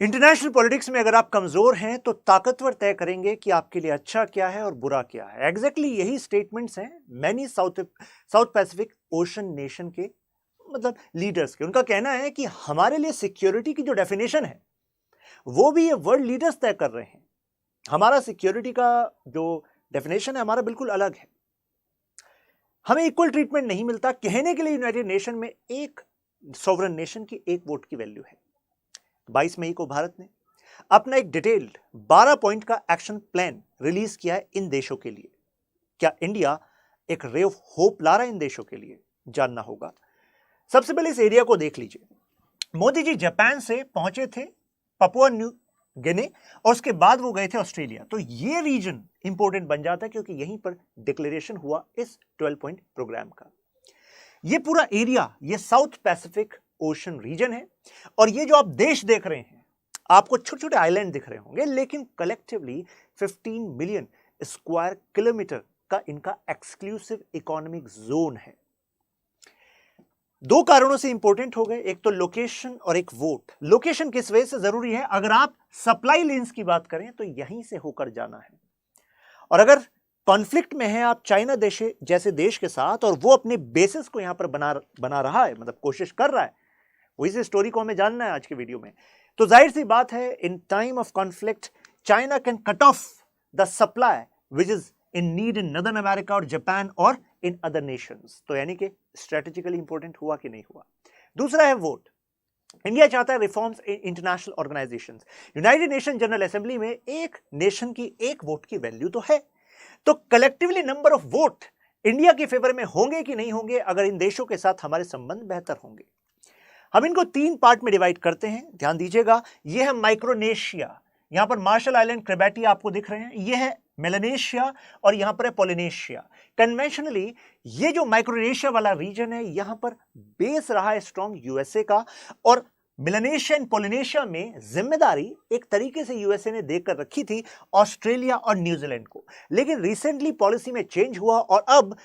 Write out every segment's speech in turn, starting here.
International politics में अगर आप कमजोर हैं तो ताकतवर तय करेंगे कि आपके लिए अच्छा क्या है और बुरा क्या है। एग्जैक्टली यही स्टेटमेंट्स हैं many south Pacific ocean nation के मतलब लीडर्स के। उनका कहना है कि हमारे लिए सिक्योरिटी की जो डेफिनेशन है वो भी ये वर्ल्ड लीडर्स तय कर रहे हैं। हमारा सिक्योरिटी का जो डेफिनेशन है हमारा बिल्कुल अलग है। हमें इक्वल ट्रीटमेंट नहीं मिलता। कहने के लिए यूनाइटेड नेशन में एक सॉवरन नेशन की एक वोट की वैल्यू है। 22 मई को भारत ने अपना एक डिटेल्ड 12 पॉइंट का एक्शन प्लान रिलीज किया है इन देशों के लिए। क्या इंडिया एक रे ऑफ होप ला रहा है इन देशों के लिए? जानना होगा। सबसे पहले इस एरिया को देख लीजिए। मोदी जी जापान से पहुंचे थे पपुआ न्यू गिनी और उसके बाद वो गए थे ऑस्ट्रेलिया। तो ये रीजन इंपॉर्टेंट बन जाता है क्योंकि यहीं पर डिक्लेरेशन हुआ इस 12 पॉइंट प्रोग्राम का। ये पूरा एरिया ये साउथ पैसिफिक ओशन रीजन है और ये जो आप देश देख रहे हैं आपको छोटे छोटे आइलैंड दिख रहे होंगे, लेकिन कलेक्टिवली 15 मिलियन स्क्वायर किलोमीटर का इनका एक्सक्लूसिव इकोनॉमिक जोन है। दो कारणों से इंपॉर्टेंट हो गए, एक तो लोकेशन और एक वोट। लोकेशन किस वजह से जरूरी है? अगर आप सप्लाई लेन्स की बात करें तो यहीं से होकर जाना है, और अगर कॉन्फ्लिक्ट में है आप चाइना देश जैसे देश के साथ और वो अपने बेसिस को यहां पर बना रहा है, मतलब कोशिश कर रहा है, वही से स्टोरी को हमें जानना है आज के वीडियो में। तो जाहिर सी बात है in time of conflict China can cut off the supply which is in need in northern America और जापान और इन अदर नेशंस। तो यानी कि स्ट्रेटेजिकली इंपॉर्टेंट हुआ कि नहीं हुआ। दूसरा है वोट। इंडिया चाहता है reforms in international organisations. United nation general assembly में एक नेशन की एक वोट की वैल्यू तो है, तो collectively number of vote India के फेवर में होंगे कि नहीं होंगे अगर इन देशों के साथ हमारे संबंध बेहतर होंगे। हम इनको 3 पार्ट में डिवाइड करते हैं, ध्यान दीजिएगा। यह है माइक्रोनेशिया, यहां पर मार्शल आइलैंड क्रेबेटी आपको दिख रहे हैं। यह है मेलानेशिया और यहां पर है पोलिनेशिया। कन्वेंशनली ये जो माइक्रोनेशिया वाला रीजन है यहां पर बेस रहा है स्ट्रॉन्ग यूएसए का, और मेलानेशिया एंड पोलिनेशिया में जिम्मेदारी एक तरीके से यूएसए ने देकर रखी थी ऑस्ट्रेलिया और न्यूजीलैंड को। लेकिन रिसेंटली पॉलिसी में चेंज हुआ और अब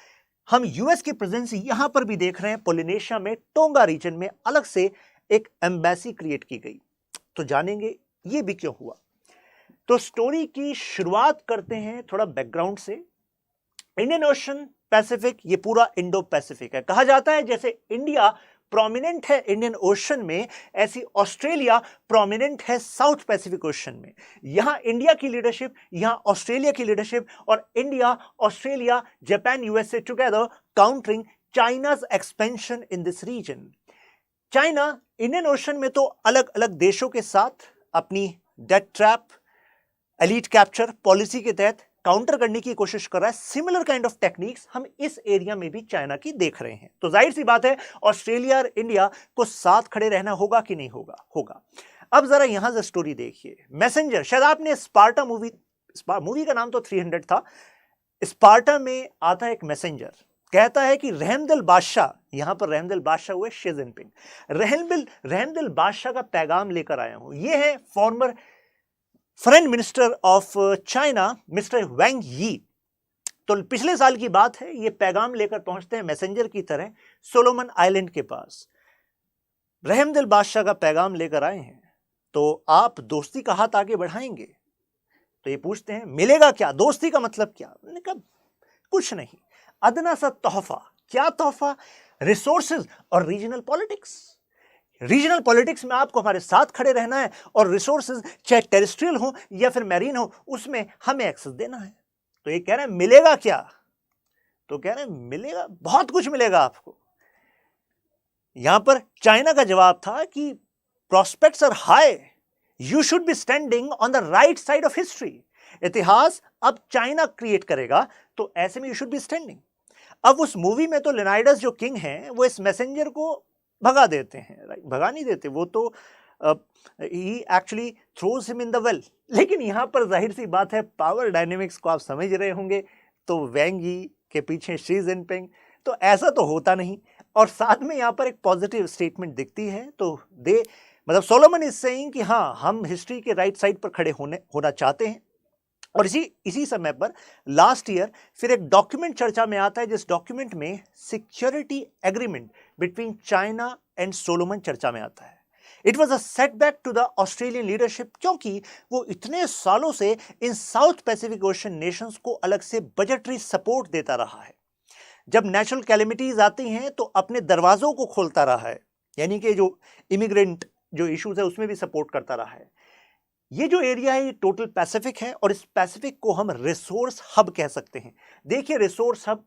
हम यूएस की प्रेजेंस यहां पर भी देख रहे हैं। पोलिनेशिया में टोंगा रीजन में अलग से एक एम्बेसी क्रिएट की गई। तो जानेंगे ये भी क्यों हुआ। तो स्टोरी की शुरुआत करते हैं थोड़ा बैकग्राउंड से। इंडियन ओशन पैसिफिक ये पूरा इंडो पैसिफिक है। कहा जाता है जैसे इंडिया प्रोमिनेंट है इंडियन ओशन में, ऐसी ऑस्ट्रेलिया प्रोमिनेंट है साउथ पैसिफिक ओशन में। यहां इंडिया की लीडरशिप, यहां ऑस्ट्रेलिया की लीडरशिप, और India Australia Japan USA together countering China's expansion in this region. China Indian Ocean में तो अलग अलग देशों के साथ अपनी debt trap elite capture policy के तहत काउंटर करने की कोशिश कर रहा है। सिमिलर काइंड ऑफ टेक्निक्स हम इस एरिया में भी चाइना की देख रहे हैं। तो जाहिर सी बात है ऑस्ट्रेलिया और इंडिया को साथ खड़े रहना होगा कि नहीं होगा। अब जरा यहां से स्टोरी देखिए। मैसेंजर, शायद आपने स्पार्टा मूवी का नाम तो 300 था। स्पार्टा में आता है एक मैसेंजर, कहता है कि रहमदिल बादशाह, यहां पर रहमदिल बादशाह हुए शी जिनपिंग, रहमदिल बादशाह का पैगाम लेकर आया हूं। यह है former foreign minister of China Mister Wang Yi. तो पिछले साल की बात है, ये पैगाम लेकर पहुंचते हैं मैसेंजर की तरह सोलोमन आइलैंड के पास। रहमदिल बादशाह का पैगाम लेकर आए हैं, तो आप दोस्ती का हाथ आगे बढ़ाएंगे? तो ये पूछते हैं मिलेगा क्या, दोस्ती का मतलब क्या? मैंने कहा कुछ नहीं, अदना सा तोहफा। क्या तोहफा? रिसोर्सेज और रीजनल पॉलिटिक्स। रीजनल पॉलिटिक्स में आपको हमारे साथ खड़े रहना है और रिसोर्सेज चाहे टेरेस्ट्रियल हो या फिर मैरीन हो उसमें हमें एक्सेस देना है। तो ये कह रहे हैं मिलेगा क्या? तो कह रहे हैं मिलेगा, बहुत कुछ मिलेगा आपको। यहां पर चाइना का जवाब था कि prospects are high, you should be standing on the right side of history. इतिहास अब चाइना क्रिएट करेगा, तो ऐसे में यू शुड बी स्टैंडिंग। अब उस मूवी में तो लेनाइडस जो किंग हैं वो इस मैसेंजर को भगा देते हैं, राइट? भगा नहीं देते, वो तो ही actually throws him in the well. लेकिन यहां पर जाहिर सी बात है पावर डायनेमिक्स को आप समझ रहे होंगे, तो वैंग यी के पीछे शी जिनपिंग, तो ऐसा तो होता नहीं। और साथ में यहां पर एक पॉजिटिव स्टेटमेंट दिखती है। तो मतलब सोलोमन इज सेइंग कि हाँ, हम हिस्ट्री के राइट साइड पर खड़े होना चाहते हैं। और इसी समय पर लास्ट ईयर फिर एक डॉक्यूमेंट चर्चा में आता है, जिस डॉक्यूमेंट में security agreement between China and Solomon चर्चा में आता है। It was a setback to the Australian leadership, क्योंकि वो इतने सालों से इन साउथ पैसिफिक ओशन नेशंस को अलग से बजटरी सपोर्ट देता रहा है। जब नेचुरल कैलेमिटीज आती हैं तो अपने दरवाजों को खोलता रहा है, यानी कि जो इमिग्रेंट जो इश्यूज है उसमें भी सपोर्ट करता रहा है। ये जो एरिया है ये टोटल पैसिफिक है और इस पैसिफिक को हम रिसोर्स हब कह सकते हैं। देखिए रिसोर्स हब,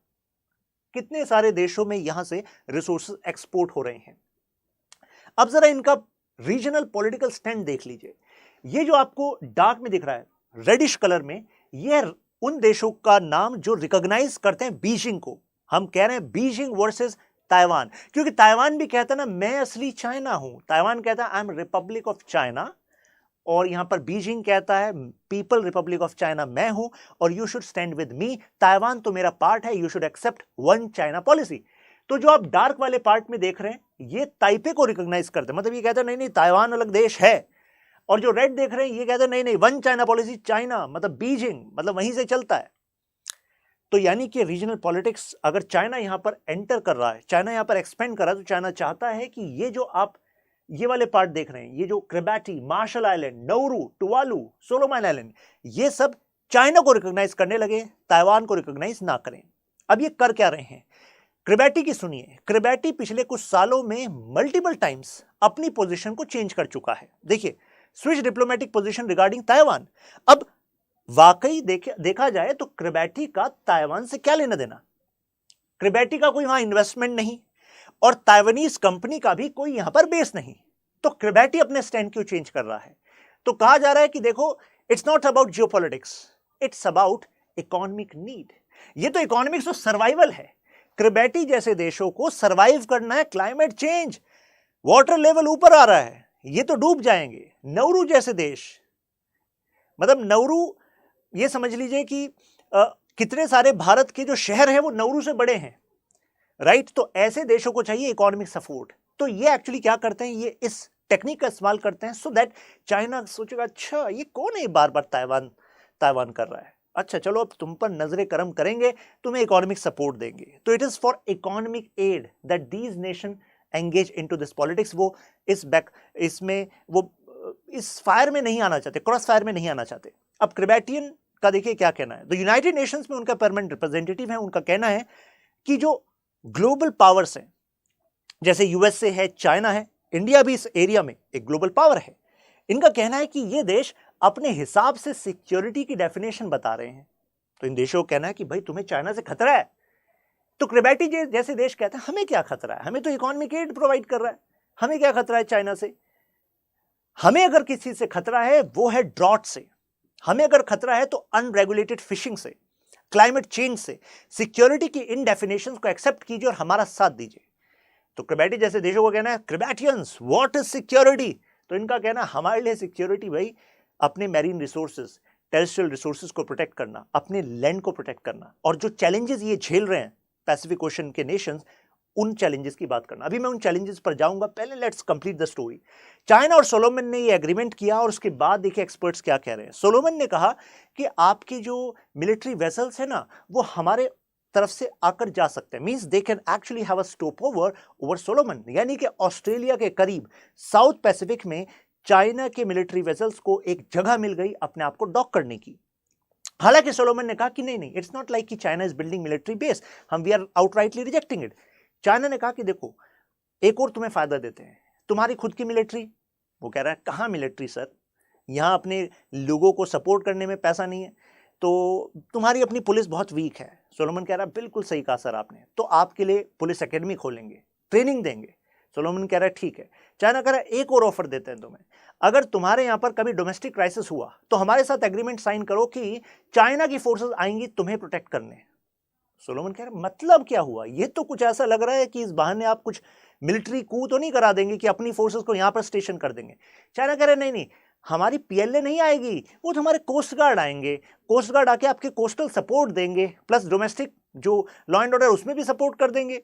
कितने सारे देशों में यहां से रिसोर्सेज एक्सपोर्ट हो रहे हैं। अब जरा इनका रीजनल पॉलिटिकल स्टैंड देख लीजिए। ये जो आपको डार्क में दिख रहा है रेडिश कलर में, ये उन देशों का नाम जो रिकॉग्नाइज करते हैं बीजिंग को। हम कह रहे हैं बीजिंग वर्सेस ताइवान, क्योंकि ताइवान भी कहता है ना मैं असली चाइना हूं। ताइवान कहता है I am Republic of China, और यहां पर बीजिंग कहता है पीपल रिपब्लिक ऑफ चाइना मैं हूं और you should stand with me. Taiwan तो मेरा पार्ट है, you should except one China policy. तो जो आप डार्क वाले पार्ट में देख रहे हैं ये ताइपे को रिकॉग्नाइज करते हैं, मतलब ये कहते हैं नहीं नहीं ताइवान अलग देश है। और जो रेड देख रहे हैं ये कहते हैं नहीं नहीं वन चाइना पॉलिसी, चाइना मतलब बीजिंग, मतलब वहीं से चलता है। तो यानी कि रीजनल पॉलिटिक्स, अगर चाइना यहां पर एंटर कर रहा है, चाइना यहां पर एक्सपेंड कर रहा है, तो चाइना चाहता है कि ये जो आप ये वाले पार्ट देख रहे हैं, ये जो Kiribati, Marshall Island, Nauru, Tuvalu, Solomon Island, ये सब चाइना को रिकॉग्नाइज करने लगे, ताइवान को रिकॉग्नाइज ना करें। अब ये कर क्या रहे हैं? क्रिबेटी की सुनिए। क्रिबेटी पिछले कुछ सालों में मल्टीपल टाइम्स अपनी पोजीशन को चेंज कर चुका है। देखिए switch diplomatic position regarding Taiwan. अब वाकई देखा जाए तो क्रिबेटी का ताइवान से क्या लेना देना? क्रिबेटी का कोई वहां इन्वेस्टमेंट नहीं और ताइवानीज कंपनी का भी कोई यहां पर बेस नहीं, तो क्रिबेटी अपने स्टैंड क्यों चेंज कर रहा है? तो कहा जा रहा है कि देखो it's not about geopolitics, it's about economic need. ये तो इकोनॉमिक्स और सर्वाइवल है। क्रिबेटी जैसे देशों को सर्वाइव करना है, क्लाइमेट चेंज, वाटर लेवल ऊपर आ रहा है, ये तो डूब जाएंगे। नौरू जैसे देश, मतलब नौरू ये समझ लीजिए कि कितने सारे भारत के जो शहर हैं वो नौरू से बड़े हैं, राइट? तो ऐसे देशों को चाहिए इकोनॉमिक सपोर्ट। तो ये एक्चुअली क्या करते हैं, ये इस टेक्निक का इस्तेमाल करते हैं सो दैट चाइना सोचेगा अच्छा ये कौन है बार बार ताइवान कर रहा है, अच्छा चलो अब तुम पर नजरे करम करेंगे, तुम्हें इकोनॉमिक सपोर्ट देंगे। तो it is for economic aid that these nation engage into this politics. वो इसमें वो इस फायर में नहीं आना चाहते, क्रॉस फायर में नहीं आना चाहते। अब क्रिबेटियन का देखिए क्या कहना है। तो यूनाइटेड नेशंस में उनका परमानेंट रिप्रेजेंटेटिव है, उनका कहना है कि जो ग्लोबल पावर्स हैं जैसे यूएसए है, चाइना है, इंडिया भी इस एरिया में एक ग्लोबल पावर है, इनका कहना है कि ये देश अपने हिसाब से सिक्योरिटी की डेफिनेशन बता रहे हैं। तो इन देशों को कहना है कि भाई तुम्हें चाइना से खतरा है। तो क्रिबेटी जैसे देश कहते हैं हमें क्या खतरा है, हमें तो इकोनॉमिक एड प्रोवाइड कर रहा है, हमें क्या खतरा है चाइना से। हमें अगर किसी से खतरा है वो है ड्रॉट से, हमें अगर खतरा है तो अनरेगुलेटेड फिशिंग से, क्लाइमेट चेंज से। सिक्योरिटी की इन डेफिनेशंस को एक्सेप्ट कीजिए और हमारा साथ दीजिए। तो क्रिबेटी जैसे देशों को कहना है क्रिबेटियंस व्हाट इज सिक्योरिटी। तो इनका कहना हमारे लिए सिक्योरिटी भाई अपने मैरीन रिसोर्सेज, टेरेस्ट्रियल रिसोर्सेज को प्रोटेक्ट करना, अपने लैंड को प्रोटेक्ट करना, और जो चैलेंजेस ये झेल रहे हैं पैसिफिक ओशन के नेशंस, उन चैलेंजेस की बात करना। अभी मैं उन चैलेंजेस पर जाऊंगा, पहले let's complete the story. China और सोलोमन ने ये एग्रीमेंट किया और उसके बाद देखिए एक्सपर्ट्स क्या कह रहे हैं। सोलोमन ने कहा कि आपकी जो मिलिट्री वेसल्स है ना वो हमारे तरफ से आकर जा सकते हैं, means they can actually have a stop over Solomon. यानी कि ऑस्ट्रेलिया के करीब साउथ पैसिफिक में चाइना के मिलिट्री वेसल्स को एक जगह मिल गई अपने आप को डॉक करने की। हालांकि सोलोमन ने कहा कि नहीं नहीं, इट्स नॉट लाइक कि China is building military base, हम we are outrightly rejecting it. China ने कहा कि देखो एक और तुम्हें फायदा देते हैं, तुम्हारी खुद की मिलिट्री। वो कह रहा है कहाँ मिलिट्री सर, यहाँ अपने लोगों को सपोर्ट करने में पैसा नहीं है, तो तुम्हारी अपनी पुलिस बहुत वीक है। सोलोमन कह रहा है बिल्कुल सही कहा सर आपने, तो आपके लिए पुलिस एकेडमी खोलेंगे, ट्रेनिंग देंगे। सोलोमन कह रहा है ठीक है। चाइना कह रहा है एक और ऑफर देते हैं तुम्हें, अगर तुम्हारे यहाँ पर कभी डोमेस्टिक क्राइसिस हुआ तो हमारे साथ एग्रीमेंट साइन करो कि चाइना की फोर्सेस आएंगी तुम्हें प्रोटेक्ट करने। सोलोमन कह रहा है मतलब क्या हुआ, ये तो कुछ ऐसा लग रहा है कि इस बहाने आप कुछ मिलिट्री कू तो नहीं करा देंगे कि अपनी फोर्सेस को यहां पर स्टेशन कर देंगे। चाइना कह रहा है नहीं नहीं, हमारी पीएलए नहीं आएगी, वो तो हमारे कोस्ट गार्ड आएंगे, कोस्ट गार्ड आके आपके कोस्टल सपोर्ट देंगे, प्लस डोमेस्टिक जो लॉ एंड ऑर्डर उसमें भी सपोर्ट कर देंगे।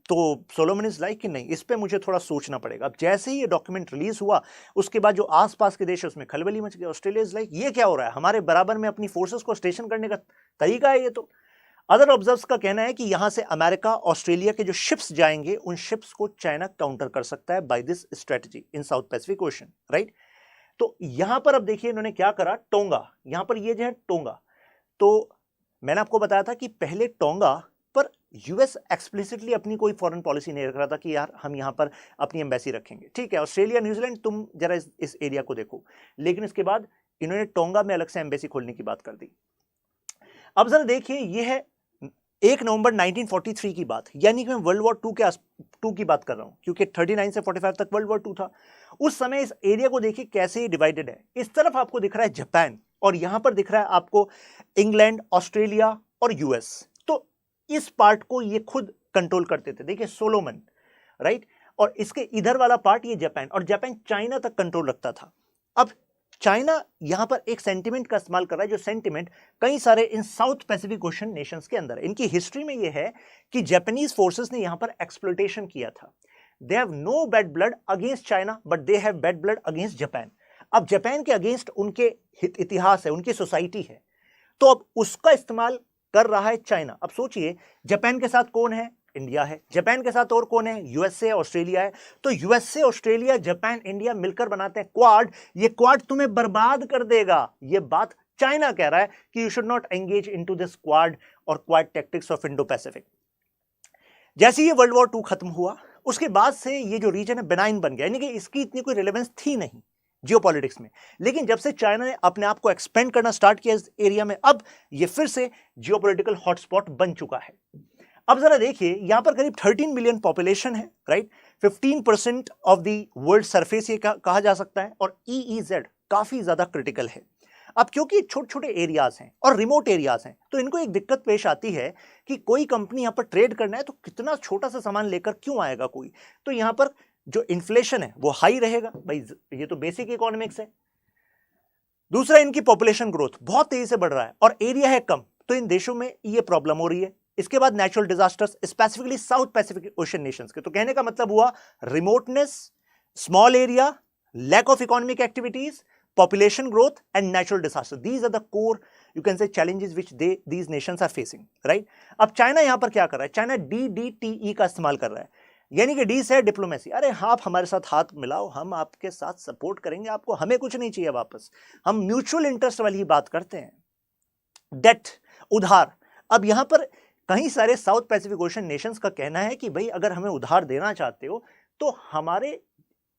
तो सोलोमन इज लाइक कि नहीं, इस पे मुझे थोड़ा सोचना पड़ेगा। अब जैसे ही ये डॉक्यूमेंट रिलीज हुआ उसके बाद जो आसपास के देश है उसमें खलबली मच गई। ऑस्ट्रेलिया इज लाइक ये क्या हो रहा है, हमारे बराबर में अपनी फोर्सेस को स्टेशन करने का तरीका है ये तो। अदर ऑब्जर्व्स का कहना है कि यहां से अमेरिका ऑस्ट्रेलिया के जो शिप्स जाएंगे उन शिप्स को चाइना काउंटर कर सकता है by this strategy in South Pacific Ocean, right. तो यहां पर अब देखिए इन्होंने क्या करा, टोंगा, यहां पर ये जो है टोंगा, तो मैंने आपको बताया था कि पहले टोंगा पर यूएस एक्सप्लिसिटली अपनी कोई फॉरेन पॉलिसी नहीं रख रहा था कि यार हम यहां पर अपनी एम्बेसी रखेंगे, ठीक है, ऑस्ट्रेलिया न्यूजीलैंड तुम जरा इस एरिया को देखो, लेकिन इसके बाद इन्होंने टोंगा में अलग से एम्बेसी खोलने की बात कर दी। अब जरा देखिए ये है 1 नवंबर 1943 की बात, यानी कि मैं वर्ल्ड वॉर टू की बात कर रहा हूं, क्योंकि 39 से 45 तक वर्ल्ड वॉर 2 था। उस समय इस एरिया को देखिए कैसे डिवाइडेड है। इस तरफ आपको दिख रहा है जापान और यहां पर दिख रहा है आपको इंग्लैंड, ऑस्ट्रेलिया और यूएस। तो इस पार्ट को ये खुद कंट्रोल करते थे, देखिए सोलोमन, राइट, और इसके इधर वाला पार्ट ये जापान, और जापान चाइना तक कंट्रोल रखता था। अब चाइना यहां पर एक सेंटिमेंट का इस्तेमाल कर रहा है, जो सेंटिमेंट कई सारे इन साउथ पैसिफिक ओशन नेशंस के अंदर, इनकी हिस्ट्री में यह है कि जापानीज फोर्सेस ने यहां पर एक्सप्लॉयटेशन किया था। They have no bad blood against China but they have bad blood against Japan. अब जापान के अगेंस्ट उनके इतिहास है, उनकी सोसाइटी है, तो अब उसका इस्तेमाल कर रहा है चाइना। अब सोचिए जापान के साथ कौन है, इंडिया है, जापान के साथ और कौन है, यूएसए, ऑस्ट्रेलिया है। तो यूएसए, ऑस्ट्रेलिया, जापान, इंडिया मिलकर बनाते हैं क्वाड। ये क्वाड तुम्हें बर्बाद कर देगा, ये बात चाइना कह रहा है कि you should not engage into this Quad और Quad tactics of Indo Pacific. जैसे ये वर्ल्ड वॉर 2 खत्म हुआ, उसके बाद से ये जो रीजन है बेनाइन बन गया, यानी कि इसकी इतनी कोई रिलेवेंस थी नहीं जियोपॉलिटिक्स में। लेकिन जब से चाइना ने अपने आप को एक्सपेंड करना स्टार्ट किया इस एरिया में, अब ये फिर से जियोपॉलिटिकल हॉटस्पॉट बन चुका है। अब जरा देखिए यहां पर करीब 13 मिलियन पॉपुलेशन है, right, 15% of the world surface ये कहा जा सकता है, और EEZ काफी ज्यादा क्रिटिकल है। अब क्योंकि छोटे छोटे एरियाज हैं और रिमोट एरियाज हैं, तो इनको एक दिक्कत पेश आती है कि कोई कंपनी यहां पर ट्रेड करना है तो कितना छोटा सा सामान लेकर क्यों आएगा कोई, तो यहां पर जो इन्फ्लेशन है वो हाई रहेगा, भाई ये तो बेसिक इकोनॉमिक्स है। दूसरा, इनकी पॉपुलेशन ग्रोथ बहुत तेजी से बढ़ रहा है और एरिया है कम, तो इन देशों में ये प्रॉब्लम हो रही है। इसके बाद natural disasters, specifically South Pacific Ocean nations के, तो कहने का मतलब हुआ remoteness, small area, lack of economic activities, population growth and natural disaster. These are the core, you can say, challenges which these nations are facing, right? अब China यहां पर क्या कर रहा है, चाइना DDTE का इस्तेमाल कर रहा है, यानी कि डी से डिप्लोमेसी। अरे आप हमारे साथ हाथ मिलाओ, हम आपके साथ सपोर्ट करेंगे आपको, हमें कुछ नहीं चाहिए वापस, हम म्यूचुअल इंटरेस्ट वाली ही बात करते हैं। डेट, उधार। अब यहां पर कई सारे साउथ पैसिफिक ओशन नेशंस का कहना है कि भाई अगर हमें उधार देना चाहते हो तो हमारे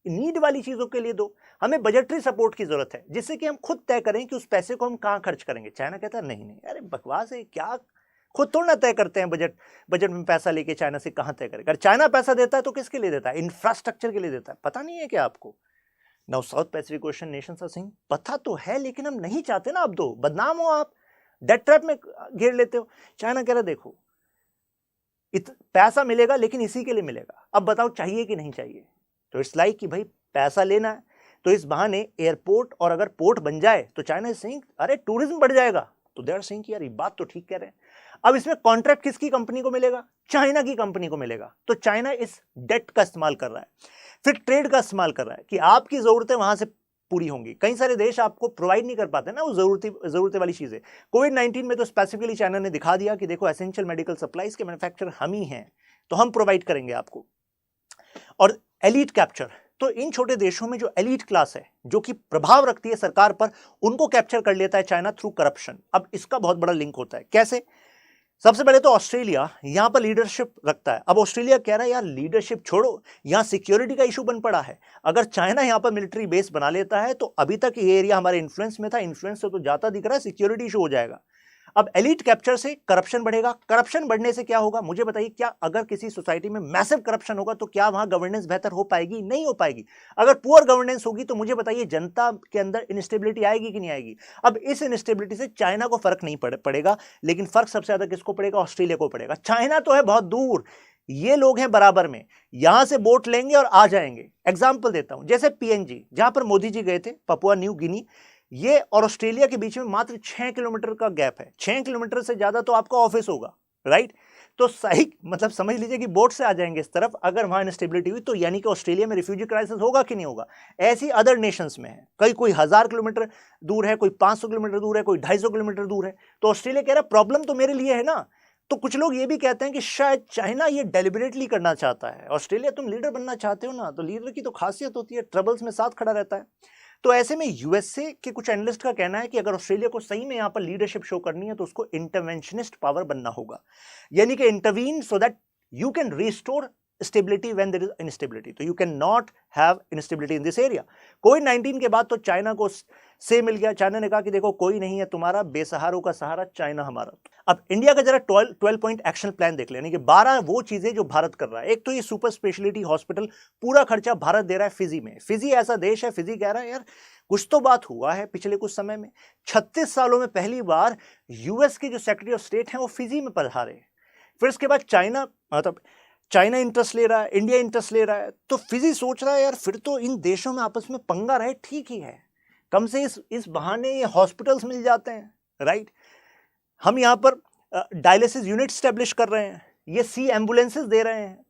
नीड वाली चीजों के लिए दो, हमें बजटरी सपोर्ट की जरूरत है, जिससे कि हम खुद तय करें कि उस पैसे को हम कहां खर्च करेंगे। चाइना कहता है नहीं नहीं, अरे बकवास है, क्या खुद थोड़ा ना तय करते हैं बजट में पैसा लेके चाइना से कहां तय करेगा। अगर चाइना पैसा देता है तो किसके लिए देता है, इंफ्रास्ट्रक्चर के लिए देता है, पता नहीं है क्या आपको। Now South Pacific Ocean nations are saying पता तो है लेकिन हम नहीं चाहते ना, आप दो, बदनाम हो आप, डेट ट्रैप में घेर लेते हो। चाइना कह रहा देखो पैसा मिलेगा लेकिन इसी के लिए मिलेगा, अब बताओ चाहिए कि नहीं चाहिए। तो इट्स लाइक कि भाई पैसा लेना है तो इस बहाने एयरपोर्ट और अगर पोर्ट बन जाए तो चाइना इज सेइंग अरे टूरिज्म बढ़ जाएगा, तो दे आर सेइंग कि यार ये बात तो ठीक कह रहे हैं। अब इसमें कॉन्ट्रैक्ट किसकी कंपनी को मिलेगा, चाइना की कंपनी को मिलेगा, तो चाइना इस डेट का इस्तेमाल कर रहा है, फिर ट्रेड का इस्तेमाल कर रहा है कि आपकी जरूरतें वहां से पूरी होंगी। कई सारे देश आपको प्रोवाइड नहीं कर पाते ना वो जरूरतें वाली चीजें। कोविड-19 में तो स्पेसिफिकली चाइना ने दिखा दिया कि देखो एसेंशियल मेडिकल सप्लाईज के मैन्युफैक्चर हम ही हैं, तो हम प्रोवाइड करेंगे आपको। और एलीट कैप्चर, तो इन छोटे देशों में जो एलीट क्लास है जो कि प्रभाव रखती है सरकार पर, उनको कैप्चर कर लेता है चाइना थ्रू करप्शन। अब इसका बहुत बड़ा लिंक होता है, कैसे? सबसे पहले तो ऑस्ट्रेलिया यहां पर लीडरशिप रखता है। अब ऑस्ट्रेलिया कह रहा है यार लीडरशिप छोड़ो, यहां सिक्योरिटी का इशू बन पड़ा है, अगर चाइना यहां पर मिलिट्री बेस बना लेता है तो अभी तक ये एरिया हमारे इन्फ्लुएंस में था, इन्फ्लुएंस से तो जाता दिख रहा है, सिक्योरिटी इशू हो जाएगा। अब एलीट कैप्चर से करप्शन बढ़ेगा, करप्शन बढ़ने से क्या होगा मुझे बताइए, क्या अगर किसी सोसाइटी में मैसिव करप्शन होगा तो क्या वहां गवर्नेंस बेहतर हो पाएगी? नहीं हो पाएगी। अगर पुअर गवर्नेंस होगी तो मुझे बताइए जनता के अंदर इनस्टेबिलिटी आएगी कि नहीं आएगी? अब इस इनस्टेबिलिटी से चाइना को फर्क नहीं पड़ेगा, लेकिन फर्क सबसे ज्यादा किसको पड़ेगा? ऑस्ट्रेलिया को पड़ेगा। चाइना तो है बहुत दूर, ये लोग हैं बराबर में, यहां से बोट लेंगे और आ जाएंगे। एग्जाम्पल देता हूं, जैसे PNG जहां पर मोदी जी गए थे, पपुआ न्यू गिनी, ये और ऑस्ट्रेलिया के बीच में मात्र 6 किलोमीटर का गैप है। 6 किलोमीटर से ज्यादा तो आपका ऑफिस होगा, राइट? तो सही मतलब समझ लीजिए कि बोट से आ जाएंगे इस तरफ। अगर वहां इनस्टेबिलिटी हुई तो यानी कि ऑस्ट्रेलिया में रिफ्यूजी क्राइसिस होगा कि नहीं होगा? ऐसी अदर नेशंस में है, कोई 1000 किलोमीटर दूर है, कोई 500 किलोमीटर दूर है, कोई 250 किलोमीटर दूर है। तो ऑस्ट्रेलिया कह रहा है प्रॉब्लम तो मेरे लिए है ना, तो कुछ लोग ये भी कहते हैं कि शायद चाइना ये डेलिबरेटली करना चाहता है। ऑस्ट्रेलिया तुम लीडर बनना चाहते हो ना, तो लीडर की तो खासियत होती है ट्रबल्स में साथ खड़ा रहता है। तो ऐसे में यूएसए के कुछ एनालिस्ट का कहना है कि अगर ऑस्ट्रेलिया को सही में यहां पर लीडरशिप शो करनी है तो उसको इंटरवेंशनिस्ट पावर बनना होगा, यानी कि intervene so that you can restore stability when there is instability. तो you cannot have instability in this area. कोविड-19 के बाद तो चाइना को से मिल गया। चाइना ने कहा कि देखो कोई नहीं है तुम्हारा, बेसहारों का सहारा चाइना हमारा। अब इंडिया का जरा 12 पॉइंट एक्शन प्लान देख लें, यानी कि 12 वो चीजें जो भारत कर रहा है। एक तो ये सुपर स्पेशलिटी हॉस्पिटल, पूरा खर्चा भारत दे रहा है फिजी में। फिजी ऐसा देश है, फिजी कह रहा है यार कुछ तो बात हुआ है पिछले कुछ समय में। 36 सालों में पहली बार यूएस के जो सेक्रेटरी ऑफ स्टेट हैं वो फिजी में पधारे। फिर इसके बाद चाइना इंटरेस्ट ले रहा है, इंडिया इंटरेस्ट ले रहा है, तो फिजी सोच रहा है यार फिर तो इन देशों में आपस में पंगा रहे ठीक ही है, कम से इस बहाने ये हॉस्पिटल्स मिल जाते हैं, राइट। हम यहाँ पर डायलिसिस यूनिट स्टैब्लिश कर रहे हैं, ये सी एम्बुलेंसेस दे रहे हैं।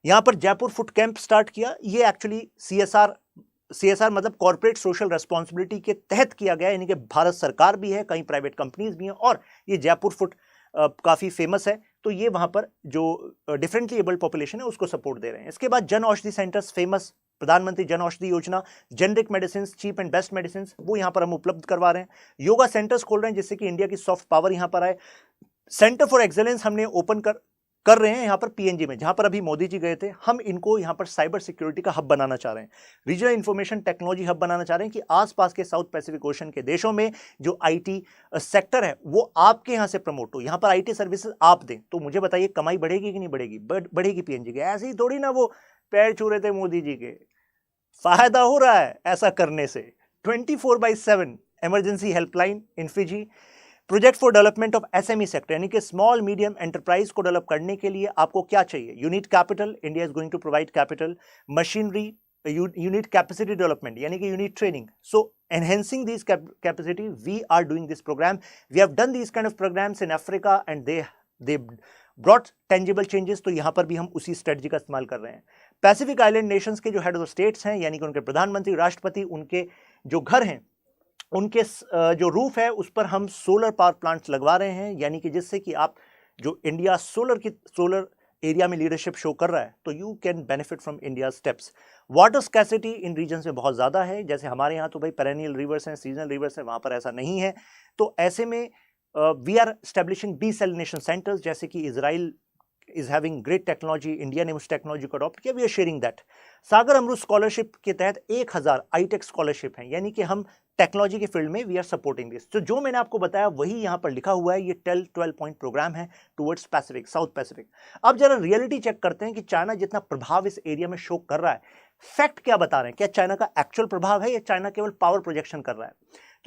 यहाँ पर जयपुर फुट कैंप स्टार्ट किया, ये एक्चुअली सीएसआर मतलब कॉर्पोरेट सोशल रेस्पॉन्सिबिलिटी के तहत किया गया, यानी कि भारत सरकार भी है, कई प्राइवेट कंपनीज भी हैं, और ये जयपुर फुट काफ़ी फेमस है, तो ये वहाँ पर जो डिफरेंटली एबल्ड पॉपुलेशन है उसको सपोर्ट दे रहे हैं। इसके बाद जन औषधि सेंटर्स, फेमस प्रधानमंत्री Jan Aushadhi Yojana, generic medicine, cheap and best medicine वो यहाँ पर हम उपलब्ध करवा रहे हैं। योगा सेंटर्स खोल रहे हैं जिससे कि इंडिया की सॉफ्ट पावर यहाँ पर आए। सेंटर फॉर एक्सेलेंस हमने ओपन कर रहे हैं यहाँ पर पीएनजी में, जहाँ पर अभी मोदी जी गए थे। हम इनको यहाँ पर साइबर सिक्योरिटी का हब बनाना चाह रहे हैं, रीजनल इंफॉर्मेशन टेक्नोलॉजी हब बनाना चाह रहे हैं कि आसपास के साउथ पैसिफिक ओशन के देशों में जो आईटी सेक्टर है वो आपके यहाँ से प्रमोट हो, यहाँ पर आईटी सर्विसेज आप दें। तो मुझे बताइए कमाई बढ़ेगी कि नहीं बढ़ेगी? बढ़ेगी पीएनजी की। ऐसे ही थोड़ी ना वो पैर छू रहे थे मोदी जी के, फायदा हो रहा है ऐसा करने से। 24/7 emergency helpline in Fiji. Project for development of SME sector, यानी कि स्मॉल मीडियम एंटरप्राइज को डेवलप करने के लिए आपको क्या चाहिए? Unit capital, India is going to provide capital. Machinery, unit capacity development, यानी कि unit training. So enhancing these capacity, we are doing this program. We have done these kind of programs in Africa and they brought tangible changes. तो यहाँ पर भी हम उसी strategy का इस्तेमाल कर रहे हैं। पैसिफिक आइलैंड नेशंस के जो हेड ऑफ स्टेट्स हैं, यानी कि उनके प्रधानमंत्री, राष्ट्रपति, उनके जो घर हैं, उनके जो रूफ है उस पर हम सोलर पावर प्लांट्स लगवा रहे हैं, यानी कि जिससे कि आप जो इंडिया सोलर एरिया में लीडरशिप शो कर रहा है, तो you can benefit from India steps. Water scarcity in regions में बहुत ज़्यादा है, जैसे हमारे यहाँ तो भाई पेरेनियल रिवर्स हैं, सीजनल रिवर्स हैं, वहाँ पर ऐसा नहीं है। तो ऐसे में we are establishing desalination centres, जैसे कि Israel is having great technology, India ने उस टेक्नोलॉजी को अडॉप्ट किया, we are sharing that. Sagar Amrit scholarship के तहत 1000 आईटेक स्कॉलरशिप हैं, यानी कि हम टेक्नोलॉजी के फील्ड में वी आर सपोर्टिंग दिस। तो जो मैंने आपको बताया वही यहाँ पर लिखा हुआ है, ये 12 पॉइंट प्रोग्राम है टुवर्ड्स पैसिफिक, साउथ पैसिफिक। अब जरा रियलिटी चेक करते हैं कि चाइना जितना प्रभाव इस एरिया में शो कर रहा है, फैक्ट क्या बता रहे हैं? क्या चाइना का एक्चुअल प्रभाव है या चाइना केवल पावर प्रोजेक्शन कर रहा है?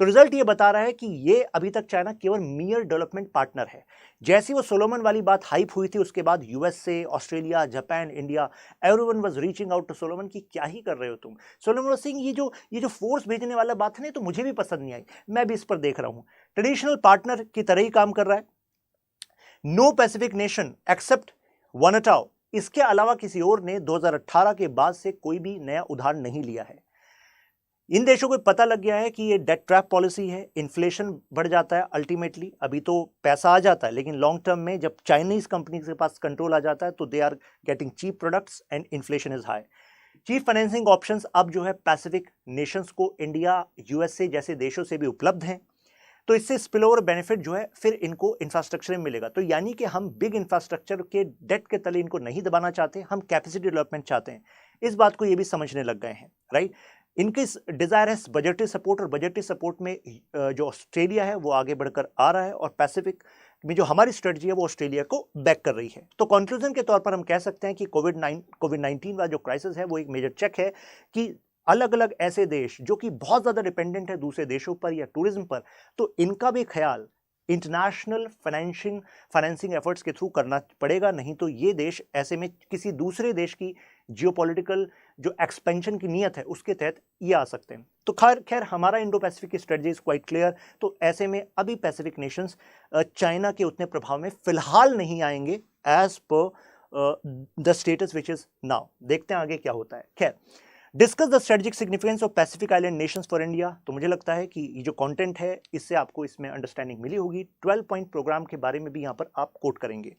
तो रिजल्ट ये बता रहा है कि ये अभी तक चाइना केवल मियर डेवलपमेंट पार्टनर है। जैसी वो सोलोमन वाली बात हाइप हुई थी, उसके बाद USA, Australia, Japan, India, everyone was reaching out to Solomon कि क्या ही कर रहे हो तुम। सोलोमन सिंह ये जो फोर्स भेजने वाला बात है ना, तो मुझे भी पसंद नहीं आई, मैं भी इस पर देख रहा हूं। ट्रेडिशनल पार्टनर की तरह ही काम कर रहा है। नो पैसिफिक नेशन एक्सेप्ट वानुअटू, इसके अलावा किसी और ने 2018 के बाद से कोई भी नया उधार नहीं लिया है। इन देशों को पता लग गया है कि ये डेट ट्रैप पॉलिसी है, इन्फ्लेशन बढ़ जाता है अल्टीमेटली। अभी तो पैसा आ जाता है, लेकिन लॉन्ग टर्म में जब चाइनीज कंपनी के पास कंट्रोल आ जाता है तो they are getting cheap products and inflation is high. Cheap financing options अब जो है पैसिफिक नेशंस को इंडिया, यूएसए जैसे देशों से भी उपलब्ध हैं, तो इससे स्पिलओवर बेनिफिट जो है फिर इनको इंफ्रास्ट्रक्चर में मिलेगा। तो यानी कि हम बिग इंफ्रास्ट्रक्चर के डेट के तले इनको नहीं दबाना चाहते, हम कैपेसिटी डेवलपमेंट चाहते हैं। इस बात को ये भी समझने लग गए हैं, राइट। इनकी डिजायर है बजटरी सपोर्ट, और बजटरी सपोर्ट में जो ऑस्ट्रेलिया है वो आगे बढ़कर आ रहा है, और पैसिफिक में जो हमारी स्ट्रेटजी है वो ऑस्ट्रेलिया को बैक कर रही है। तो कंक्लूजन के तौर पर हम कह सकते हैं कि कोविड-19 वाला जो क्राइसिस है वो एक मेजर चेक है कि अलग अलग ऐसे देश जो कि बहुत ज़्यादा डिपेंडेंट है दूसरे देशों पर या टूरिज्म पर, तो इनका भी ख्याल इंटरनेशनल फाइनेंसिंग एफर्ट्स के थ्रू करना पड़ेगा, नहीं तो ये देश ऐसे में किसी दूसरे देश की जियोपॉलिटिकल जो एक्सपेंशन की नीयत है उसके तहत ये आ सकते हैं। तो खैर हमारा इंडो पैसिफिक की स्ट्रेटजी इज क्वाइट क्लियर। तो ऐसे में अभी पैसिफिक नेशंस चाइना के उतने प्रभाव में फिलहाल नहीं आएंगे as per the status which is now. देखते हैं आगे क्या होता है। खैर discuss the strategic significance of Pacific island nations for India. तो मुझे लगता है कि ये जो कंटेंट है इससे आपको इसमें अंडरस्टैंडिंग मिली होगी। 12 पॉइंट प्रोग्राम के बारे में भी यहाँ पर आप कोट करेंगे।